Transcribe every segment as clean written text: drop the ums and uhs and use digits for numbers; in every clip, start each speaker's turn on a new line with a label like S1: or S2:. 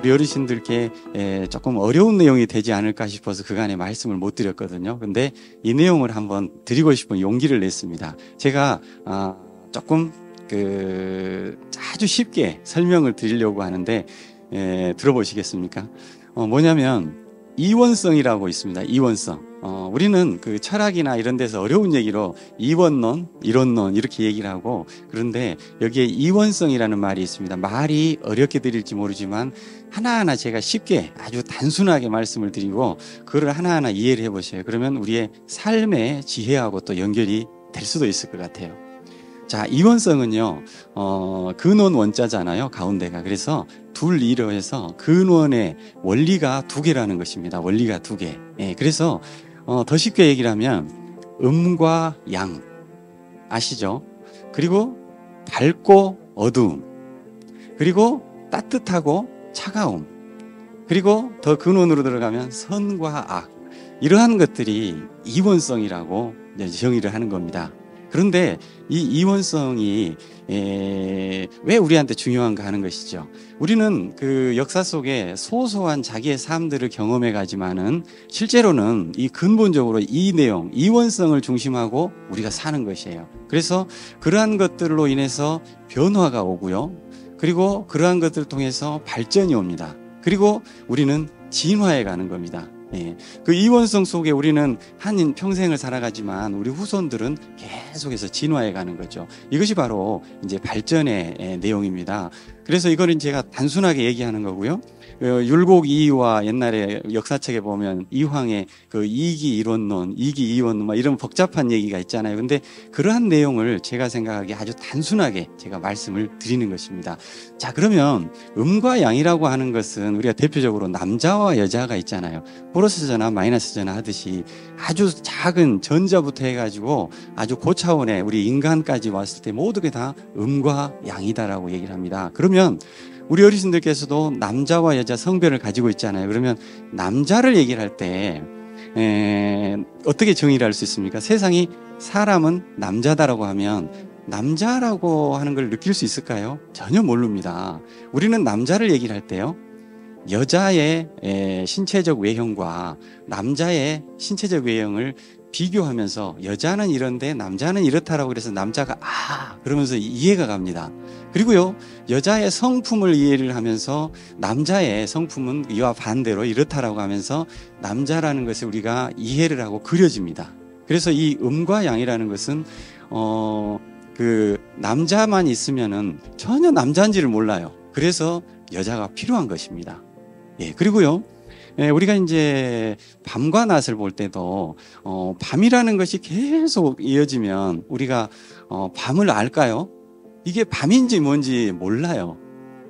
S1: 우리 어르신들께 조금 어려운 내용이 되지 않을까 싶어서 그간에 말씀을 못 드렸거든요. 근데 이 내용을 한번 드리고 싶은 용기를 냈습니다. 제가 조금 아주 쉽게 설명을 드리려고 하는데 들어보시겠습니까? 뭐냐면 이원성이라고 있습니다. 이원성. 우리는 그 철학이나 이런 데서 어려운 얘기로 이원론, 이론론 이렇게 얘기를 하고, 그런데 여기에 이원성이라는 말이 있습니다. 말이 어렵게 드릴지 모르지만 하나하나 제가 쉽게 아주 단순하게 말씀을 드리고 그걸 하나하나 이해를 해보셔요. 그러면 우리의 삶의 지혜하고 또 연결이 될 수도 있을 것 같아요. 자, 이원성은요, 근원 원자잖아요, 가운데가. 그래서 둘이로 해서 근원의 원리가 두 개라는 것입니다. 원리가 두 개. 예, 그래서 더 쉽게 얘기를 하면 음과 양 아시죠? 그리고 밝고 어두움, 그리고 따뜻하고 차가움, 그리고 더 근원으로 들어가면 선과 악, 이러한 것들이 이원성이라고 정의를 하는 겁니다. 그런데 이 이원성이 왜 우리한테 중요한가 하는 것이죠. 우리는 그 역사 속에 소소한 자기의 삶들을 경험해 가지만은 실제로는 이 근본적으로 이 내용, 이원성을 중심하고 우리가 사는 것이에요. 그래서 그러한 것들로 인해서 변화가 오고요. 그리고 그러한 것들을 통해서 발전이 옵니다. 그리고 우리는 진화해 가는 겁니다. 예, 그 이원성 속에 우리는 한 평생을 살아가지만 우리 후손들은 계속해서 진화해 가는 거죠. 이것이 바로 이제 발전의 내용입니다. 그래서 이거는 제가 단순하게 얘기하는 거고요. 율곡 이이와 옛날에 역사책에 보면 이황의 그 이기 이론론, 이기 이원론 막 이런 복잡한 얘기가 있잖아요. 근데 그러한 내용을 제가 생각하기에 아주 단순하게 제가 말씀을 드리는 것입니다. 자, 그러면 음과 양이라고 하는 것은 우리가 대표적으로 남자와 여자가 있잖아요. 플러스 전화, 마이너스 전화 하듯이 아주 작은 전자부터 해가지고 아주 고차원의 우리 인간까지 왔을 때 모두 게 다 음과 양이다라고 얘기를 합니다. 그러면 우리 어르신들께서도 남자와 여자 성별을 가지고 있잖아요. 그러면 남자를 얘기를 할 때 어떻게 정의를 할 수 있습니까? 세상이 사람은 남자다라고 하면 남자라고 하는 걸 느낄 수 있을까요? 전혀 모릅니다. 우리는 남자를 얘기를 할 때요, 여자의 신체적 외형과 남자의 신체적 외형을 비교하면서 여자는 이런데 남자는 이렇다라고 그래서 남자가 그러면서 이해가 갑니다. 그리고요, 여자의 성품을 이해를 하면서 남자의 성품은 이와 반대로 이렇다라고 하면서 남자라는 것을 우리가 이해를 하고 그려집니다. 그래서 이 음과 양이라는 것은 그 남자만 있으면은 전혀 남자인지를 몰라요. 그래서 여자가 필요한 것입니다. 예, 그리고요, 우리가 이제 밤과 낮을 볼 때도 밤이라는 것이 계속 이어지면 우리가 밤을 알까요? 이게 밤인지 뭔지 몰라요.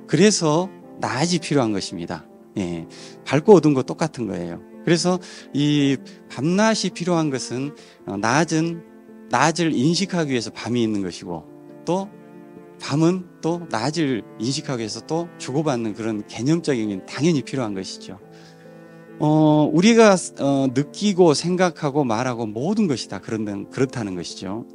S1: 그래서 낮이 필요한 것입니다. 예, 밝고 어두운 거 똑같은 거예요. 그래서 이 밤낮이 필요한 것은 낮을 인식하기 위해서 밤이 있는 것이고, 또 밤은 또 낮을 인식하기 위해서 또 주고받는 그런 개념적인 당연히 필요한 것이죠. 우리가 느끼고 생각하고 말하고 모든 것이 다 그렇다는 것이죠.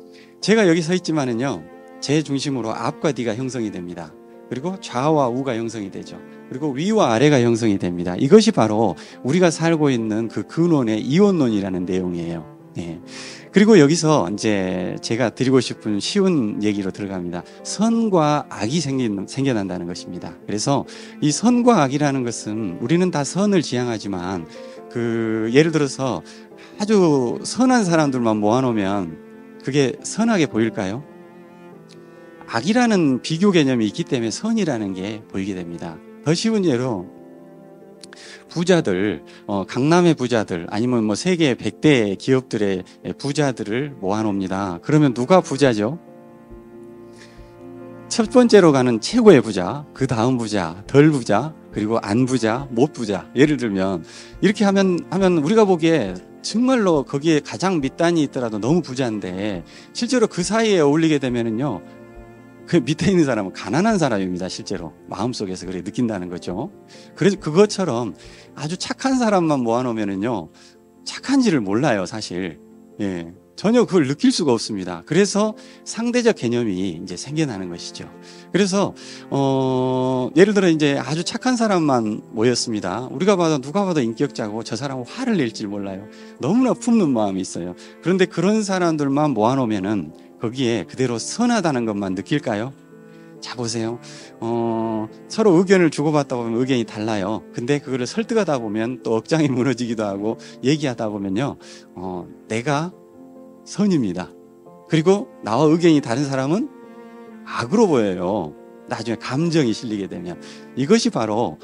S1: 제가 여기 서 있지만은요, 제 중심으로 앞과 뒤가 형성이 됩니다. 그리고 좌와 우가 형성이 되죠. 그리고 위와 아래가 형성이 됩니다. 이것이 바로 우리가 살고 있는 그 근원의 이원론이라는 내용이에요. 예. 그리고 여기서 이제 제가 드리고 싶은 쉬운 얘기로 들어갑니다. 선과 악이 생겨난다는 것입니다. 그래서 이 선과 악이라는 것은 우리는 다 선을 지향하지만 예를 들어서 아주 선한 사람들만 모아놓으면 그게 선하게 보일까요? 악이라는 비교 개념이 있기 때문에 선이라는 게 보이게 됩니다. 더 쉬운 예로 부자들, 강남의 부자들, 아니면 뭐 세계 100대 기업들의 부자들을 모아놓습니다. 그러면 누가 부자죠? 첫 번째로 가는 최고의 부자, 그 다음 부자, 덜 부자, 그리고 안 부자, 못 부자. 예를 들면 이렇게 하면 우리가 보기에 정말로 거기에 가장 밑단이 있더라도 너무 부자인데 실제로 그 사이에 어울리게 되면은요, 그 밑에 있는 사람은 가난한 사람입니다. 실제로 마음속에서 그래 느낀다는 거죠. 그래서 그것처럼 아주 착한 사람만 모아놓으면은요, 착한지를 몰라요, 사실. 예. 전혀 그걸 느낄 수가 없습니다. 그래서 상대적 개념이 이제 생겨나는 것이죠. 그래서 예를 들어 이제 아주 착한 사람만 모였습니다. 우리가 봐도 누가 봐도 인격자고 저 사람은 화를 낼 줄 몰라요. 너무나 품는 마음이 있어요. 그런데 그런 사람들만 모아놓으면은 거기에 그대로 선하다는 것만 느낄까요? 자, 보세요. 서로 의견을 주고받다 보면 의견이 달라요. 근데 그거를 설득하다 보면 또 억장이 무너지기도 하고 얘기하다 보면요. 내가 선입니다. 그리고 나와 의견이 다른 사람은 악으로 보여요. 나중에 감정이 실리게 되면. 이것이 바로,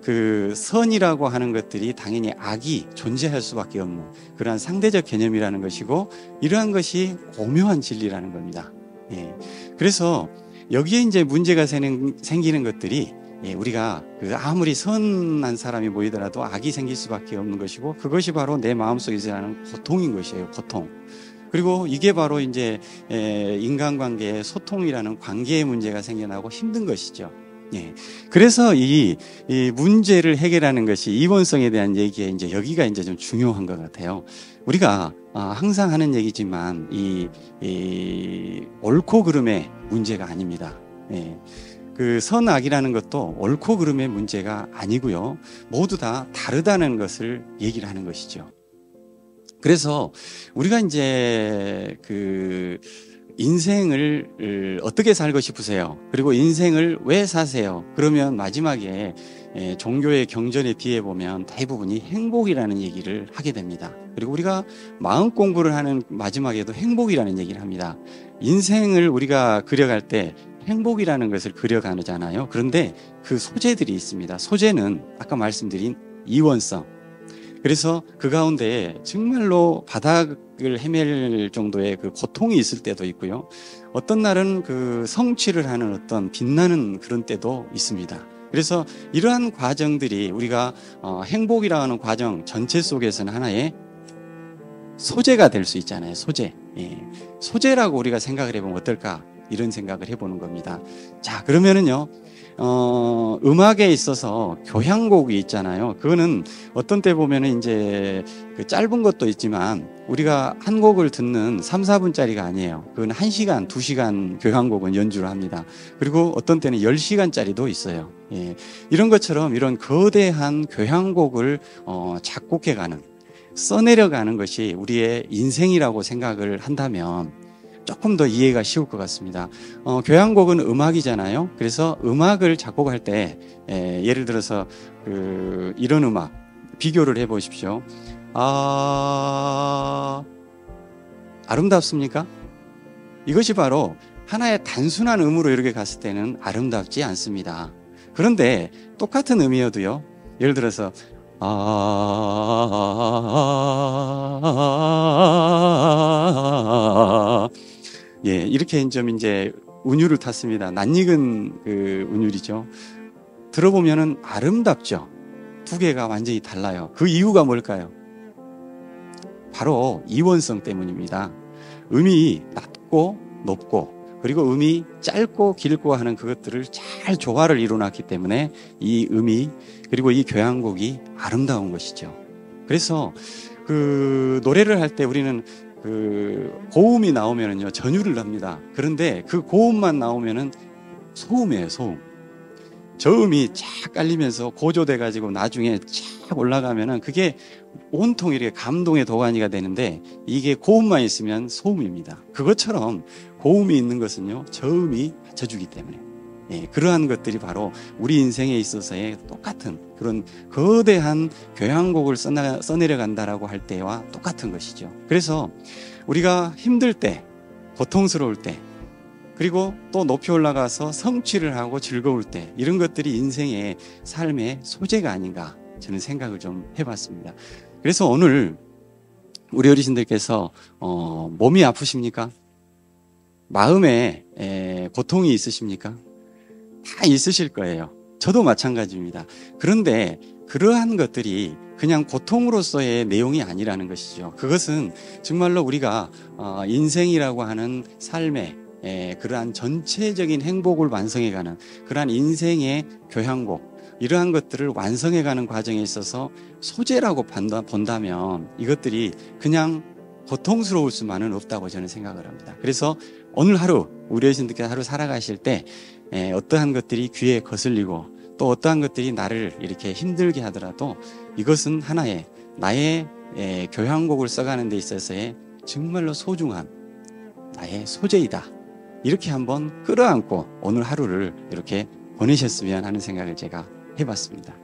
S1: 그 선이라고 하는 것들이 당연히 악이 존재할 수밖에 없는 그러한 상대적 개념이라는 것이고, 이러한 것이 고묘한 진리라는 겁니다. 예. 그래서 여기에 이제 문제가 생기는 것들이, 예, 우리가 아무리 선한 사람이 모이더라도 악이 생길 수밖에 없는 것이고, 그것이 바로 내 마음속에서 하는 고통인 것이에요. 고통. 그리고 이게 바로 이제 인간관계의 소통이라는 관계의 문제가 생겨나고 힘든 것이죠. 예. 그래서 이 문제를 해결하는 것이 이원성에 대한 얘기에 이제 여기가 이제 좀 중요한 것 같아요. 우리가 항상 하는 얘기지만 이 옳고 그름의 문제가 아닙니다. 예. 그 선악이라는 것도 옳고 그름의 문제가 아니고요. 모두 다 다르다는 것을 얘기를 하는 것이죠. 그래서 우리가 이제 그 인생을 어떻게 살고 싶으세요? 그리고 인생을 왜 사세요? 그러면 마지막에 종교의 경전에 뒤에 보면 대부분이 행복이라는 얘기를 하게 됩니다. 그리고 우리가 마음 공부를 하는 마지막에도 행복이라는 얘기를 합니다. 인생을 우리가 그려갈 때 행복이라는 것을 그려가잖아요. 그런데 그 소재들이 있습니다. 소재는 아까 말씀드린 이원성. 그래서 그 가운데 정말로 바닥을 헤맬 정도의 그 고통이 있을 때도 있고요. 어떤 날은 그 성취를 하는 어떤 빛나는 그런 때도 있습니다. 그래서 이러한 과정들이 우리가 행복이라고 하는 과정 전체 속에서는 하나의 소재가 될 수 있잖아요. 소재. 예. 소재라고 우리가 생각을 해보면 어떨까? 이런 생각을 해보는 겁니다. 자, 그러면은요. 음악에 있어서 교향곡이 있잖아요. 그거는 어떤 때 보면은 이제 그 짧은 것도 있지만 우리가 한 곡을 듣는 3, 4분짜리가 아니에요. 그건 1시간, 2시간 교향곡은 연주를 합니다. 그리고 어떤 때는 10시간짜리도 있어요. 예. 이런 것처럼 이런 거대한 교향곡을 작곡해가는, 써내려가는 것이 우리의 인생이라고 생각을 한다면 조금 더 이해가 쉬울 것 같습니다. 교향곡은 음악이잖아요. 그래서 음악을 작곡할 때 예를 들어서 이런 음악 비교를 해보십시오. 아름답습니까? 이것이 바로 하나의 단순한 음으로 이렇게 갔을 때는 아름답지 않습니다. 그런데 똑같은 음이어도요. 예를 들어서 예, 이렇게 좀 이제 운율을 탔습니다. 낯익은 그 운율이죠. 들어보면은 아름답죠. 두 개가 완전히 달라요. 그 이유가 뭘까요? 바로 이원성 때문입니다. 음이 낮고 높고 그리고 음이 짧고 길고 하는 그것들을 잘 조화를 이루어놨기 때문에 이 음이 그리고 이 교향곡이 아름다운 것이죠. 그래서 그 노래를 할 때 우리는 그 고음이 나오면은요 전율을 합니다. 그런데 그 고음만 나오면은 소음이에요. 소음. 저음이 쫙 깔리면서 고조돼 가지고 나중에 쫙 올라가면은 그게 온통 이렇게 감동의 도가니가 되는데 이게 고음만 있으면 소음입니다. 그것처럼 고음이 있는 것은요 저음이 받쳐주기 때문에 예, 그러한 것들이 바로 우리 인생에 있어서의 똑같은 그런 거대한 교향곡을 써내려간다라고 할 때와 똑같은 것이죠. 그래서 우리가 힘들 때, 고통스러울 때, 그리고 또 높이 올라가서 성취를 하고 즐거울 때 이런 것들이 인생의 삶의 소재가 아닌가 저는 생각을 좀 해봤습니다. 그래서 오늘 우리 어르신들께서 몸이 아프십니까? 마음에 고통이 있으십니까? 다 있으실 거예요. 저도 마찬가지입니다. 그런데 그러한 것들이 그냥 고통으로서의 내용이 아니라는 것이죠. 그것은 정말로 우리가 인생이라고 하는 삶의 그러한 전체적인 행복을 완성해가는 그러한 인생의 교향곡 이러한 것들을 완성해가는 과정에 있어서 소재라고 본다면 이것들이 그냥 고통스러울 수만은 없다고 저는 생각을 합니다. 그래서 오늘 하루 우리 어르신들께서 하루 살아가실 때 어떠한 것들이 귀에 거슬리고 또 어떠한 것들이 나를 이렇게 힘들게 하더라도 이것은 하나의 나의 교향곡을 써가는 데 있어서의 정말로 소중한 나의 소재이다. 이렇게 한번 끌어안고 오늘 하루를 이렇게 보내셨으면 하는 생각을 제가 해봤습니다.